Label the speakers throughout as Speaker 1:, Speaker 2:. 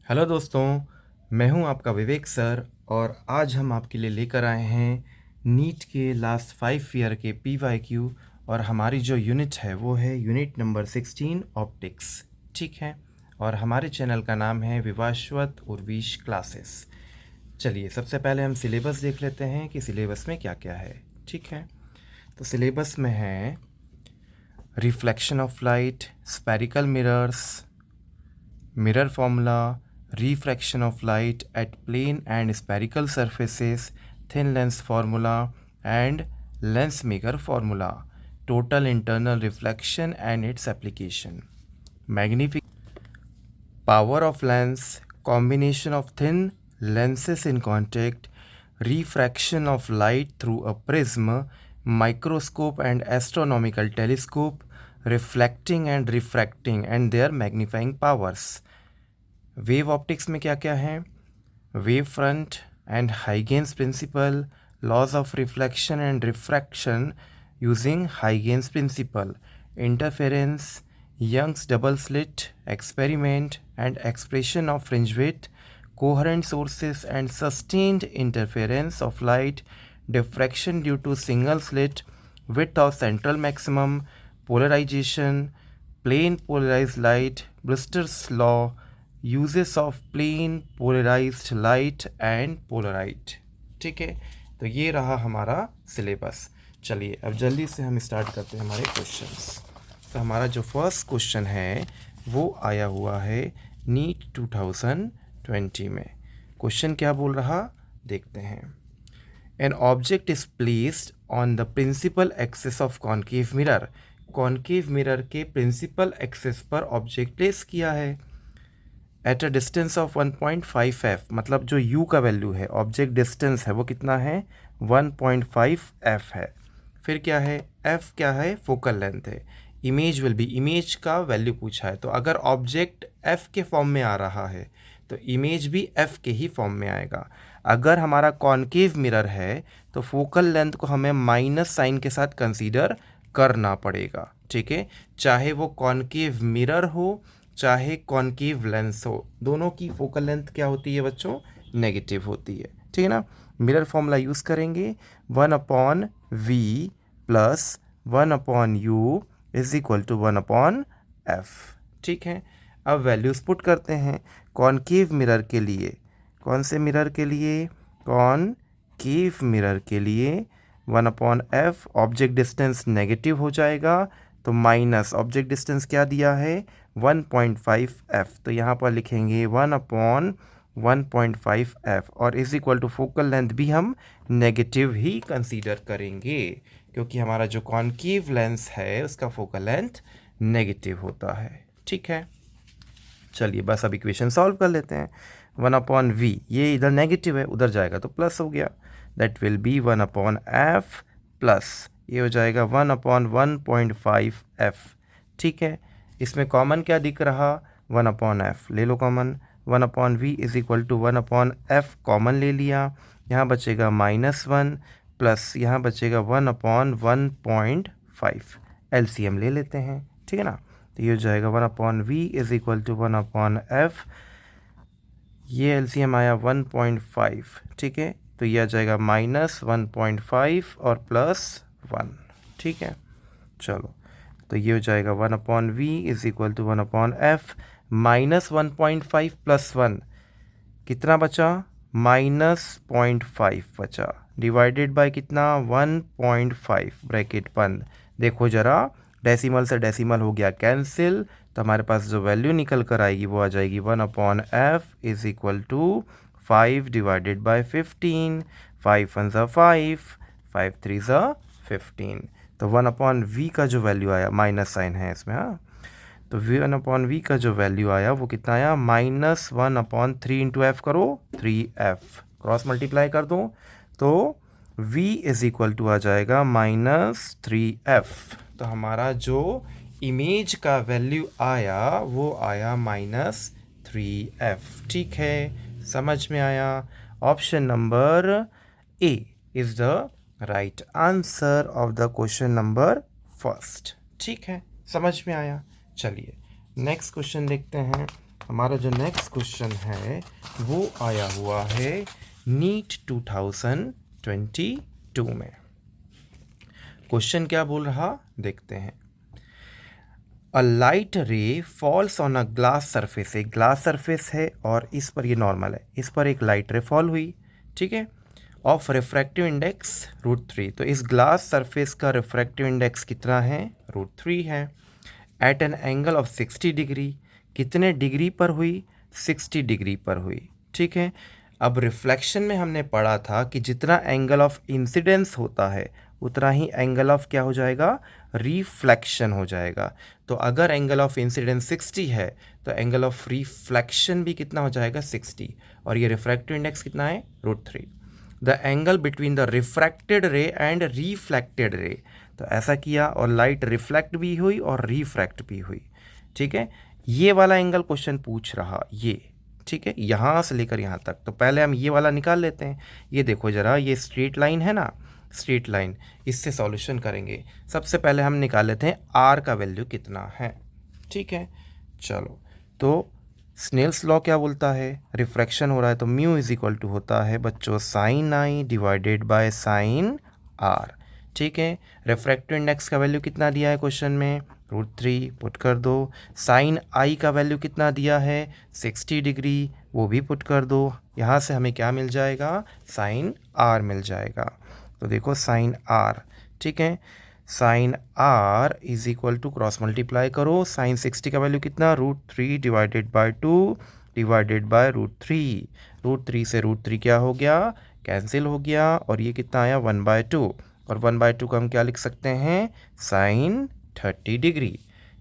Speaker 1: Hello दोस्तों, मैं हूं आपका विवेक सर और आज हम आपके लिए लेकर आए हैं नीट के लास्ट 5 ईयर के PYQ। और हमारी जो यूनिट है वो है यूनिट नंबर 16 ऑप्टिक्स। ठीक है, और हमारे चैनल का नाम है विवाश्वत उर्वीश क्लासेस। चलिए सबसे पहले हम सिलेबस देख लेते हैं कि सिलेबस में क्या क्या है। ठीक है, तो सिलेबस में है reflection of light, spherical mirrors, mirror formula, refraction of light at plane and spherical surfaces, thin lens formula and lens maker formula, total internal reflection and its application, power of lens, combination of thin lenses in contact, refraction of light through a prism, microscope and astronomical telescope, reflecting and refracting and their magnifying powers। Wave optics में क्या क्या है? Wave front and Huygens principle, laws of reflection and refraction using Huygens principle, interference, Young's double slit experiment and expression of fringe width, coherent sources and sustained interference of light, diffraction due to single slit, width of central maximum, polarization, plane polarized light, Brewster's law, uses of plane polarized light and polarized। ठीक है, तो ये रहा हमारा syllabus. चलिए अब जल्दी से हम स्टार्ट करते हैं हमारे क्वेश्चंस। तो हमारा जो फर्स्ट क्वेश्चन है वो आया हुआ है नीट 2020 में। क्वेश्चन क्या बोल रहा देखते हैं। An object is placed on the principal axis of concave mirror। Concave mirror के प्रिंसिपल एक्सिस पर ऑब्जेक्ट प्लेस किया है at a distance of 1.5 f, मतलब जो u का वैल्यू है, ऑब्जेक्ट डिस्टेंस है वो कितना है 1.5 f है। फिर क्या है f क्या है फोकल लेंथ है। इमेज विल बी, इमेज का वैल्यू पूछा है, तो अगर ऑब्जेक्ट f के फॉर्म में आ रहा है तो इमेज भी f के ही फॉर्म में आएगा। अगर हमारा कॉन्केव मिरर है तो फोकल लेंथ को हमें माइनस साइन के साथ कंसीडर करना पड़ेगा। ठीक है, चाहे वो कॉन्केव मिरर हो चाहे कॉन्केव लेंस हो, दोनों की फोकल लेंथ क्या होती है बच्चों, नेगेटिव होती है। ठीक है ना, मिरर फॉर्मूला यूज़ करेंगे 1/v plus 1/u is equal to 1/f। ठीक है, अब वैल्यूज़ पुट करते हैं कॉन्केव मिरर के लिए। कौन से मिरर के लिए? कॉन्केव मिरर के लिए 1/f, ऑब्जेक्ट डिस्टेंस नेगेटिव हो जाएगा तो माइनस ऑब्जेक्ट डिस्टेंस क्या दिया है 1.5 f, तो यहाँ पर लिखेंगे 1/1.5 f और is equal to focal length भी हम नेगेटिव ही कंसीडर करेंगे क्योंकि हमारा जो कॉन्केव लेंस है उसका फोकल लेंथ नेगेटिव होता है। ठीक है, चलिए बस अब इक्वेशन सॉल्व कर लेते हैं। 1/v, ये इधर नेगेटिव है उधर जाएगा तो प्लस हो गया, that will be 1/f plus ये हो जाएगा 1/1.5 f। ठीक है, इसमें कॉमन क्या दिख रहा 1/f, ले लो common. 1/v is equal to 1/f common ले लिया, यहाँ बचेगा -1 प्लस यहाँ बचेगा 1/1.5, LCM ले लेते हैं। ठीक है ना, तो ये हो जाएगा 1/v is equal to 1/f, ये LCM आया 1.5। ठीक है, तो ये आ जाएगा -1.5 और +1। ठीक है, चलो तो ये हो जाएगा 1/v is equal to 1/f, -1.5 + 1 कितना बचा, -0.5 बचा, डिवाइडेड बाय कितना 1.5, ब्रैकेट बंद। देखो ज़रा डेसिमल से डेसिमल हो गया कैंसिल, तो हमारे पास जो वैल्यू निकल कर आएगी वो आ जाएगी 1/f is equal to 5 divided by 15, 5 1 ज़ा 5, 5 3 ज़ा 15। तो 1/v का जो वैल्यू आया, माइनस साइन है इसमें, हाँ, तो 1/v का जो वैल्यू आया वो कितना आया -1/3 इंटू f करो 3f, क्रॉस मल्टीप्लाई कर दो तो v इज इक्वल टू आ जाएगा -3f। तो हमारा जो इमेज का वैल्यू आया वो आया -3f। ठीक है, समझ में आया? Option number A is the right answer of the question number first. ठीक है, समझ में आया? चलिए नेक्स्ट क्वेश्चन देखते हैं। हमारा जो नेक्स्ट क्वेश्चन है वो आया हुआ है नीट 2022 में। क्वेश्चन क्या बोल रहा देखते हैं। A light ray falls on a glass surface, एक ग्लास सरफेस है और इस पर ये नॉर्मल है, इस पर एक लाइट रे फॉल हुई, ठीक है, ऑफ रिफ्रैक्टिव इंडेक्स √3। तो इस ग्लास सरफेस का रिफ्रैक्टिव इंडेक्स कितना है? √3 है। At an angle of 60 degree, कितने डिग्री पर हुई? 60 डिग्री पर हुई, ठीक है। अब रिफ्लेक्शन में हमने पढ़ा था कि जितना एंगल ऑफ इंसिडेंस होता है उतना ही एंगल ऑफ क्या हो जाएगा? रिफ्लेक्शन हो जाएगा। तो अगर एंगल ऑफ इंसिडेंस 60 है तो एंगल ऑफ रिफ्लेक्शन भी कितना हो जाएगा? 60। और ये रिफ्रैक्टिव इंडेक्स कितना है? √3। The angle between the refracted रे एंड रिफ्लेक्टेड रे, तो ऐसा किया और लाइट रिफ्लेक्ट भी हुई और रिफ्रैक्ट भी हुई, ठीक है। ये वाला एंगल क्वेश्चन पूछ रहा, ये, ठीक है, यहाँ से लेकर यहाँ तक। तो पहले हम ये वाला निकाल लेते हैं। ये देखो ज़रा, ये स्ट्रेट लाइन है ना, स्ट्रेट लाइन, इससे सॉल्यूशन करेंगे। सबसे पहले हम निकाल लेते हैं आर का वैल्यू कितना है, ठीक है। चलो, तो स्नेल्स लॉ क्या बोलता है? रिफ्रैक्शन हो रहा है तो म्यू इज इक्वल टू होता है बच्चों sine I divided by sine R, ठीक है। रिफ्रैक्टिव इंडेक्स का वैल्यू कितना दिया है क्वेश्चन में? √3 पुट कर दो। साइन आई का वैल्यू कितना दिया है? 60 डिग्री, वो भी पुट कर दो। यहाँ से हमें क्या मिल जाएगा? साइन आर मिल जाएगा। तो देखो साइन आर, ठीक है, sine R is equal to cross multiply करो। साइन 60 का वैल्यू कितना? √3 डिवाइडेड बाय 2 डिवाइडेड बाय √3। √3 से √3 क्या हो गया? कैंसिल हो गया। और ये कितना आया? 1/2। और 1/2 को हम क्या लिख सकते हैं? Sine 30 degree.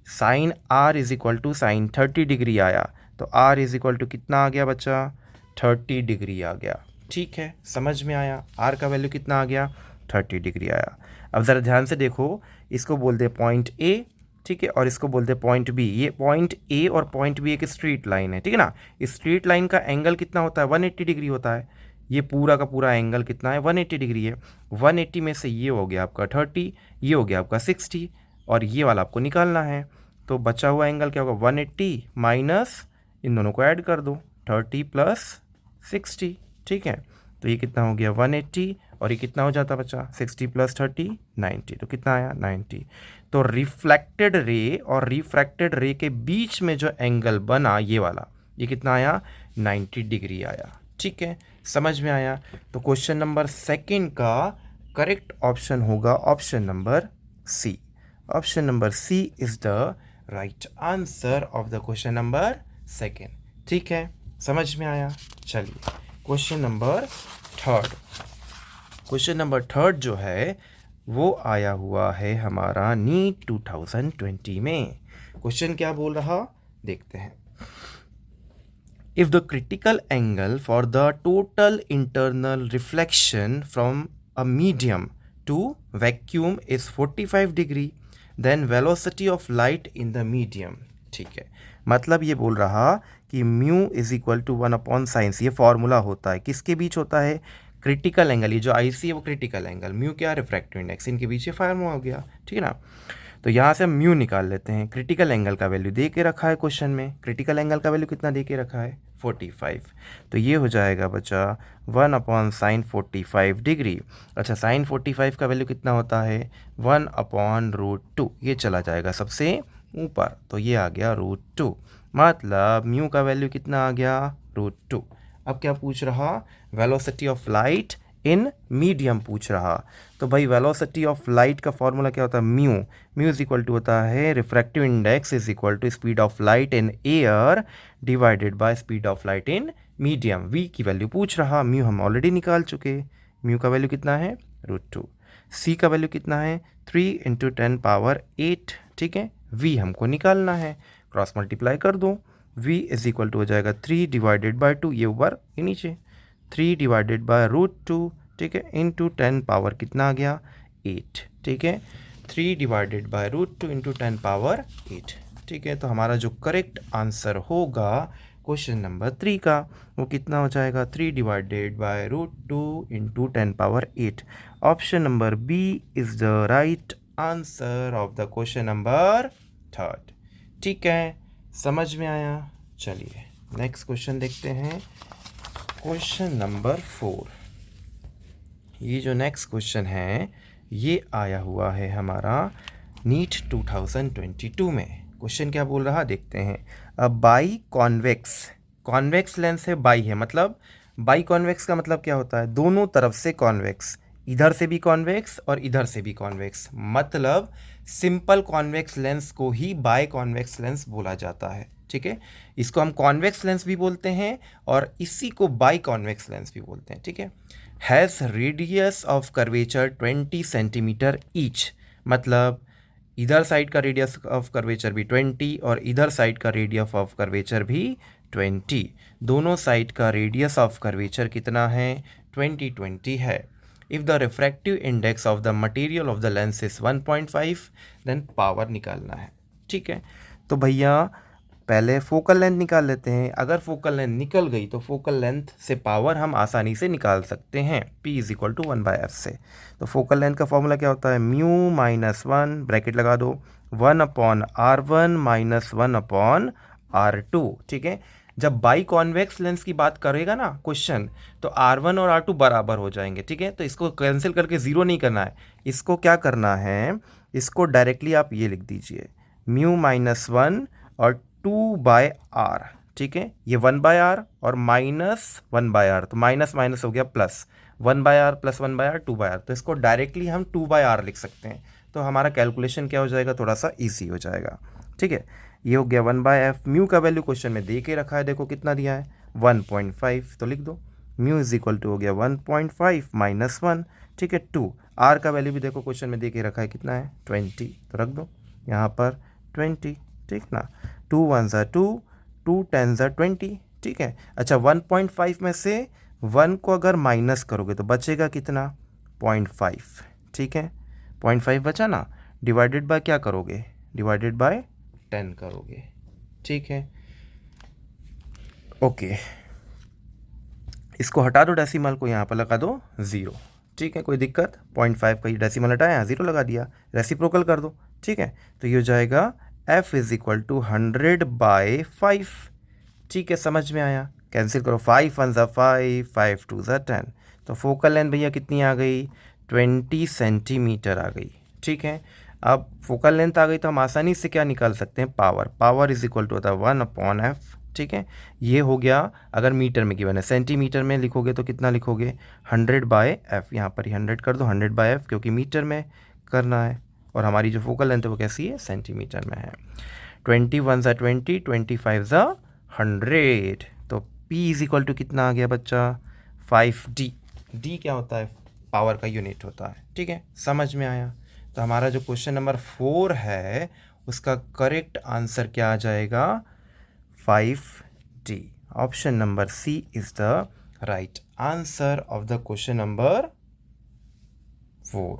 Speaker 1: Sine R is equal to sine 30 degree आया, तो आर इज इक्वल टू कितना आ गया बच्चा? 30 डिग्री आ गया, ठीक है। समझ में आया? आर का वैल्यू कितना आ गया? 30 डिग्री आया। अब ज़रा ध्यान से देखो, इसको बोलते हैं पॉइंट ए, ठीक है, और इसको बोलते हैं पॉइंट बी। ये पॉइंट ए और पॉइंट बी एक स्ट्रेट लाइन है, ठीक है ना। इस स्ट्रेट लाइन का एंगल कितना होता है? 180 डिग्री होता है। ये पूरा का पूरा एंगल कितना है? 180 डिग्री है। 180 में से ये हो गया आपका 30, ये हो गया आपका 60, और ये वाला आपको निकालना है। तो बचा हुआ एंगल क्या होगा? 180 माइनस इन दोनों को ऐड कर दो, 30 प्लस 60, ठीक है। तो ये कितना हो गया? 180, और ये कितना हो जाता बच्चा? 60 प्लस 30 90, तो कितना आया? 90। तो रिफ्लेक्टेड रे और रिफ्रैक्टेड रे के बीच में जो एंगल बना ये वाला, ये कितना आया? 90 डिग्री आया, ठीक है। समझ में आया? तो क्वेश्चन नंबर 2 का करेक्ट ऑप्शन होगा option number C. Option number C is the right answer of the question number 2, ठीक है। समझ में आया? चलिए क्वेश्चन नंबर 3। क्वेश्चन नंबर 3 जो है वो आया हुआ है हमारा नीट 2020 में। क्वेश्चन क्या बोल रहा देखते हैं। If the critical angle for the total internal reflection from a medium to vacuum is 45 degree, then velocity of light in the medium, ठीक है। मतलब ये बोल रहा कि mu is equal to 1/sin, ये फॉर्मूला होता है, किसके बीच होता है? क्रिटिकल एंगल, ये जो आई सी है वो क्रिटिकल एंगल, म्यू क्या? रिफ्रैक्टिव इंडेक्स, इनके बीच ये फार्मूला हो गया, ठीक है ना। तो यहाँ से हम म्यू निकाल लेते हैं। क्रिटिकल एंगल का वैल्यू दे के रखा है क्वेश्चन में, क्रिटिकल एंगल का वैल्यू कितना दे के रखा है? 45। तो ये हो जाएगा बच्चा 1/sin 45 डिग्री। अच्छा, साइन 45 का वैल्यू कितना होता है? 1/√2, ये चला जाएगा सबसे ऊपर, तो ये आ गया √2। मतलब म्यू का वैल्यू कितना आ गया? √2। अब क्या पूछ रहा? Velocity of light in medium पूछ रहा। तो भाई वेलोसिटी ऑफ लाइट का फॉर्मूला क्या होता है? म्यू इज इक्वल टू होता है refractive index is equal to speed of light in air divided by speed of light in medium. V की वैल्यू पूछ रहा, म्यू हम ऑलरेडी निकाल चुके। म्यू का वैल्यू कितना है? √2। सी का वैल्यू कितना है? 3 × 10⁸, ठीक है। वी हमको निकालना है, क्रॉस मल्टीप्लाई कर दो। v इज इक्वल टू हो जाएगा 3 डिवाइडेड बाय 2, ये ऊपर ये नीचे, 3 डिवाइडेड बाय √2, ठीक है, इंटू 10 पावर कितना आ गया? 8, ठीक है। 3 डिवाइडेड बाय √2 इंटू 10 पावर 8, ठीक है। तो हमारा जो करेक्ट आंसर होगा क्वेश्चन नंबर 3 का वो कितना हो जाएगा? 3 divided by √2 into 10 power 8। Option number B is the right answer of the question number 3, ठीक है। समझ में आया? चलिए नेक्स्ट क्वेश्चन देखते हैं, क्वेश्चन नंबर 4। ये जो नेक्स्ट क्वेश्चन है ये आया हुआ है हमारा नीट 2022 में। क्वेश्चन क्या बोल रहा देखते हैं। बाई कॉन्वेक्स लेंस है, बाई है मतलब बाई कॉन्वेक्स का मतलब क्या होता है, दोनों तरफ से कॉन्वेक्स, इधर से भी कॉन्वेक्स और इधर से भी कॉन्वेक्स, मतलब सिंपल कॉन्वेक्स लेंस को ही बाई कॉन्वेक्स लेंस बोला जाता है। ठीक है, इसको हम कॉन्वेक्स लेंस भी बोलते हैं और इसी को बाई कॉन्वेक्स लेंस भी बोलते हैं। ठीक है, has radius of curvature 20 centimetre each, मतलब इधर साइड का रेडियस ऑफ कर्वेचर भी 20 और इधर साइड का रेडियस ऑफ कर्वेचर भी 20। दोनों साइड का रेडियस ऑफ कर्वेचर कितना है, 20 है। If the refractive index of the material of the lens is 1.5 then power निकालना है। ठीक है, तो भैया पहले फोकल लेंथ निकाल लेते हैं। अगर फोकल लेंथ निकल गई तो फोकल लेंथ से पावर हम आसानी से निकाल सकते हैं, P is equal to 1/f से। तो फोकल लेंथ का फॉर्मूला क्या होता है, म्यू माइनस 1 ब्रैकेट लगा दो 1/r1 माइनस 1/r2। ठीक है, जब बाई कॉन्वेक्स लेंस की बात करेगा ना क्वेश्चन, तो R1 और R2 बराबर हो जाएंगे। ठीक है, तो इसको कैंसिल करके ज़ीरो नहीं करना है, इसको क्या करना है, इसको डायरेक्टली आप ये लिख दीजिए म्यू माइनस 1 और 2/r। ठीक है, ये 1/r और माइनस 1/r, तो माइनस माइनस हो गया plus, 1/r plus 1/r 2/r, तो इसको डायरेक्टली हम 2/r लिख सकते हैं। तो हमारा कैलकुलेशन क्या हो जाएगा, थोड़ा सा ईजी हो जाएगा। ठीक है, ये हो गया 1/f। म्यू का वैल्यू क्वेश्चन में दे के रखा है, देखो कितना दिया है 1.5, तो लिख दो म्यू इज इक्वल टू हो गया 1.5 माइनस 1। ठीक है, 2 आर का वैल्यू भी देखो क्वेश्चन में दे के रखा है, कितना है 20, तो रख दो यहाँ पर 20। ठीक ना, 2 1 ज़ा 2, 2 10 ज़ा 20। ठीक है, अच्छा 1.5 में से 1 को अगर माइनस करोगे तो बचेगा कितना, 0.5। ठीक है, 0.5 बचा ना, डिवाइडेड बाय क्या करोगे, डिवाइडेड बाय 10 करोगे। ठीक है, ओके, इसको हटा दो, डेसिमल को यहाँ पर लगा दो 0। ठीक है, कोई दिक्कत, 0.5 का ये डेसिमल हटाया, यहाँ 0 लगा दिया, रेसिप्रोकल कर दो। ठीक है, तो ये हो जाएगा f इज इक्वल टू 100/5। ठीक है, समझ में आया, कैंसिल करो, 5 1 ज़ा 5, 5 2 ज़ा 10, तो फोकल लेंथ भैया कितनी आ गई, 20 सेंटीमीटर आ गई। ठीक है, अब फोकल लेंथ आ गई तो हम आसानी से क्या निकाल सकते हैं, पावर इज इक्वल टू होता है 1/f। ठीक है, ये हो गया, अगर मीटर में गिवन है, सेंटीमीटर में लिखोगे तो कितना लिखोगे, 100/f, यहाँ पर ही 100 कर दो, 100/f, क्योंकि मीटर में करना है और हमारी जो फोकल लेंथ है वो कैसी है, सेंटीमीटर में है। 20 1 ज़ा 20, 25 ज़ा 100, तो P इज इक्वल टू कितना आ गया बच्चा, 5D। D क्या होता है, पावर का यूनिट होता है। ठीक है, समझ में आया। तो हमारा जो क्वेश्चन नंबर 4 है उसका करेक्ट आंसर क्या आ जाएगा, 5D। Option number C is the right answer of the question number 4।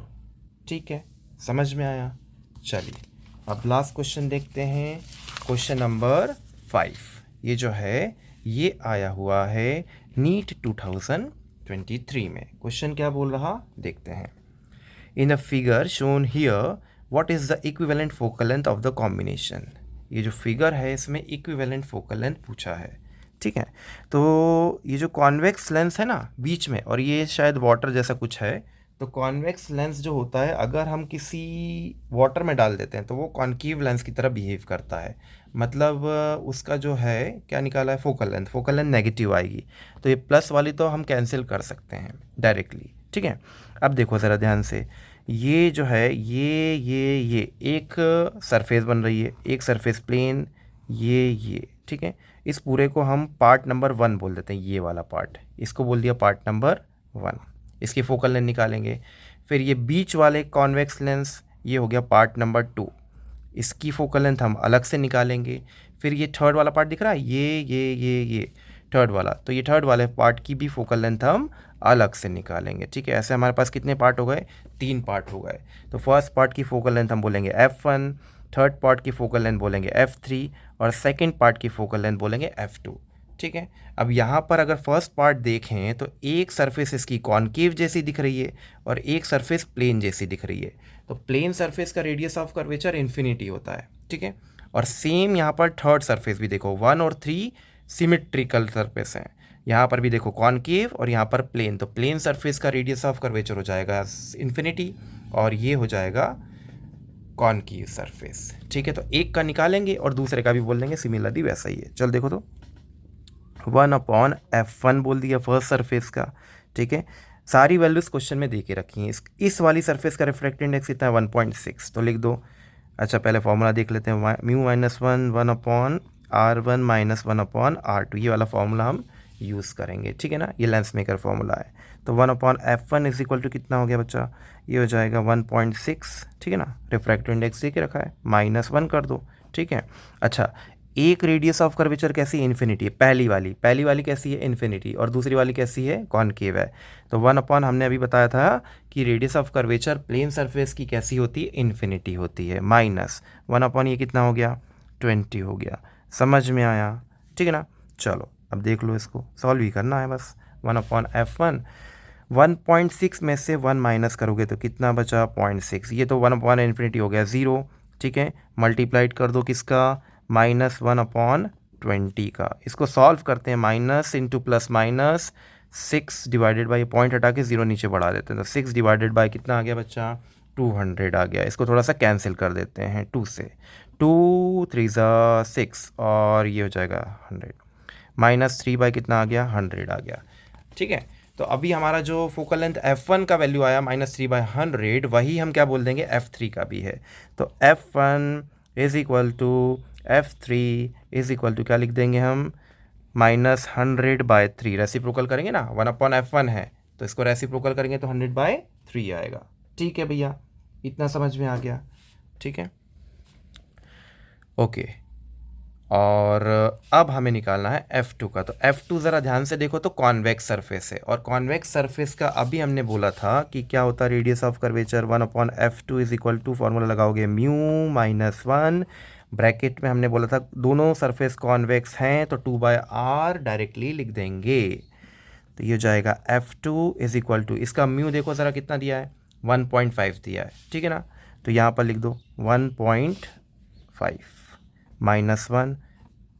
Speaker 1: ठीक है, समझ में आया। चलिए अब लास्ट क्वेश्चन देखते हैं, क्वेश्चन नंबर 5। ये जो है ये आया हुआ है नीट 2023 में। क्वेश्चन क्या बोल रहा देखते हैं। In a figure shown here what is the equivalent focal length of the combination. ये जो फिगर है इसमें इक्विवेलेंट फोकल लेंथ पूछा है। ठीक है, तो ये जो कॉन्वेक्स लेंस है ना बीच में, और ये शायद वाटर जैसा कुछ है, तो कॉन्वेक्स लेंस जो होता है अगर हम किसी वाटर में डाल देते हैं तो वो कॉन्केव लेंस की तरह बिहेव करता है, मतलब उसका जो है क्या निकाला है, फोकल लेंथ नेगेटिव आएगी, तो ये प्लस वाली तो हम कैंसिल कर सकते हैं डायरेक्टली। ठीक है, अब देखो ज़रा ध्यान से, ये जो है ये एक सरफेस बन रही है, एक सरफेस प्लेन, ये ठीक है, इस पूरे को हम पार्ट नंबर 1 बोल देते हैं, ये वाला पार्ट, इसको बोल दिया पार्ट नंबर 1। इसकी फोकल लेंथ निकालेंगे। फिर ये बीच वाले कॉन्वेक्स लेंस, ये हो गया पार्ट नंबर 2, इसकी फोकल लेंथ हम अलग से निकालेंगे। फिर ये थर्ड वाला पार्ट दिख रहा है, ये थर्ड वाला, तो ये थर्ड वाले पार्ट की भी फोकल लेंथ हम अलग से निकालेंगे। ठीक है, ऐसे हमारे पास कितने पार्ट हो गए, 3 पार्ट हो गए। तो फर्स्ट पार्ट की फोकल लेंथ हम बोलेंगे f1, थर्ड पार्ट की फोकल लेंथ बोलेंगे f3 और सेकेंड पार्ट की फोकल लेंथ बोलेंगे f2। ठीक है, अब यहाँ पर अगर फर्स्ट पार्ट देखें तो एक सरफेस इसकी कॉनकेव जैसी दिख रही है और एक सरफेस प्लेन जैसी दिख रही है, तो प्लेन सरफेस का रेडियस ऑफ कर्वेचर इन्फिनिटी होता है। ठीक है, और सेम यहाँ पर थर्ड सरफेस भी देखो, 1 और 3 सिमेट्रिकल सरफेस हैं। यहाँ पर भी देखो कॉनकेव और यहाँ पर प्लेन, तो प्लेन सरफेस का रेडियस ऑफ कर्वेचर हो जाएगा इन्फिनिटी और ये हो जाएगा कॉनकेव सरफेस। ठीक है, तो एक का निकालेंगे और दूसरे का भी बोल देंगे सिमिलरली वैसा ही है। चल देखो तो 1/f1 बोल दिया फर्स्ट सरफेस का। ठीक है, सारी वैल्यूज क्वेश्चन में दे के रखी हैं। इस वाली सरफेस का रिफ्रैक्टिव इंडेक्स कितना है 1.6, तो लिख दो। अच्छा पहले फॉर्मूला देख लेते हैं, mu minus 1/r1 minus 1/r2, ये वाला फॉर्मूला हम यूज़ करेंगे। ठीक है ना, ये लेंस मेकर फॉर्मूला है। तो 1/f1 इज इक्वल टू कितना हो गया बच्चा, ये हो जाएगा 1.6। ठीक है ना, रिफ्रैक्टिव इंडेक्स दे के रखा है, -1 कर दो। ठीक है, अच्छा एक रेडियस ऑफ कर्वेचर कैसी है, इन्फिनिटी है। पहली वाली कैसी है, इन्फिनिटी, और दूसरी वाली कैसी है, कॉनकेव है। तो 1/ हमने अभी बताया था कि radius of curvature plane surface की कैसी होती है, इन्फिनिटी होती है। -1/, ये कितना हो गया, 20 हो गया। समझ में आया? ठीक है ना, चलो अब देख लो, इसको सॉल्व ही करना है बस। 1/f1 1.6 में से 1 माइनस करोगे तो कितना बचा, 0.6। ये तो 1/∞ हो गया 0। ठीक है, मल्टीप्लाइड कर दो किसका, -1/20 का। इसको सॉल्व करते हैं, minus into plus minus, 6 divided by, point हटा के 0 नीचे बढ़ा देते हैं, तो 6 डिवाइडेड बाई कितना आ गया बच्चा, 200 आ गया। इसको थोड़ा सा कैंसिल कर देते हैं 2 से, 2 3 6 और ये हो जाएगा 100, -3 बाई कितना आ गया, 100 आ गया। ठीक है, तो अभी हमारा जो फोकल लेंथ f1 का वैल्यू आया -3/100, वही हम क्या बोल देंगे f3 का भी है। तो f1 is equal to f3 is equal to क्या लिख देंगे हम, -100/3। रेसिप्रोकल करेंगे ना, 1/f1 है तो इसको रेसिप्रोकल करेंगे तो 100/3 आएगा। ठीक है भैया, इतना समझ में आ गया? ठीक है, ओके। और अब हमें निकालना है f2 का। तो f2 ज़रा ध्यान से देखो तो कॉन्वेक्स सरफेस है, और कॉन्वेक्स सरफेस का अभी हमने बोला था कि क्या होता है, radius of curvature 1/f2 is equal to, formula लगाओगे μ-1, ब्रैकेट में हमने बोला था दोनों सरफेस कॉन्वेक्स हैं तो 2/r डायरेक्टली लिख देंगे। तो ये हो जाएगा f2 इज इक्वल टू, इसका म्यू देखो ज़रा कितना दिया है, 1.5 दिया है। ठीक है ना, तो यहाँ पर लिख दो 1.5 -1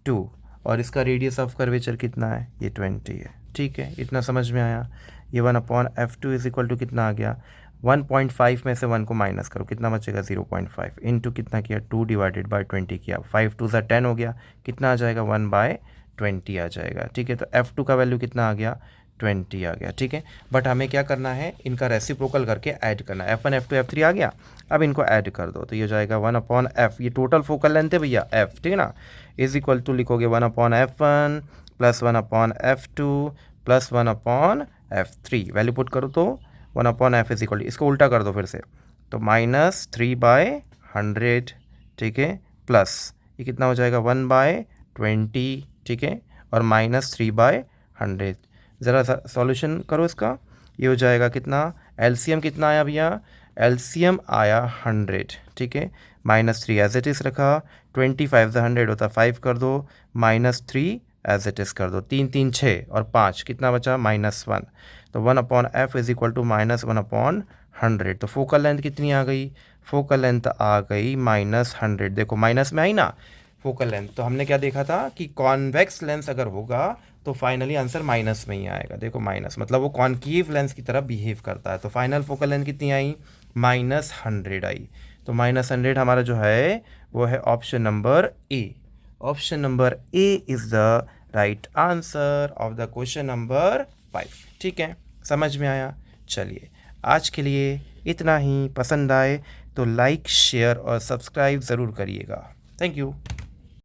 Speaker 1: 2, और इसका रेडियस ऑफ कर्वेचर कितना है, ये 20 है। ठीक है, इतना समझ में आया? ये 1/f2 इज इक्वल टू कितना आ गया, 1.5 में से 1 को माइनस करो, कितना बचेगा 0.5, इंटू कितना किया 2 डिवाइडेड बाई 20 किया, 5 2 10 हो गया, कितना आ जाएगा 1/20 आ जाएगा। ठीक है, तो f2 का वैल्यू कितना आ गया, 20 आ गया। ठीक है, बट हमें क्या करना है, इनका रेसिप्रोकल करके ऐड करना है। f1 f2 f3 आ गया, अब इनको ऐड कर दो तो ये हो जाएगा 1/f, ये टोटल फोकल लेंथ है भैया f। ठीक है ना, इज इक्वल टू लिखोगे 1/f1 plus 1/f2 plus 1/f3, value put करो तो 1/f इज इक्वल टू, इसको उल्टा कर दो फिर से, तो -3/100। ठीक है, प्लस ये कितना हो जाएगा 1/20। ठीक है, और -3/100। ज़रा सॉल्यूशन करो इसका, ये हो जाएगा कितना, एलसीएम कितना आया भैया, एलसीएम आया 100। ठीक है, -3 एज इट इज़ रखा, 25 100 होता 5 कर दो, -3 एज इट इज़ कर दो, 3 3 6 और 5 कितना बचा, -1। तो 1/f इज इक्वल टू -1/100। तो फोकल लेंथ कितनी आ गई, फोकल लेंथ आ गई -100। देखो माइनस में आई ना फोकल लेंथ, तो हमने क्या देखा था कि कॉन्वेक्स लेंस अगर होगा तो फाइनली आंसर माइनस में ही आएगा। देखो माइनस मतलब वो कॉन्केव लेंस की तरह बिहेव करता है। तो फाइनल फोकल लेंथ कितनी आई, -100 आई। तो -100 हमारा जो है वो है option number A. Option number A is the right answer of the question number 5। ठीक है, समझ में आया? चलिए आज के लिए इतना ही। पसंद आए तो लाइक शेयर और सब्सक्राइब ज़रूर करिएगा। Thank you.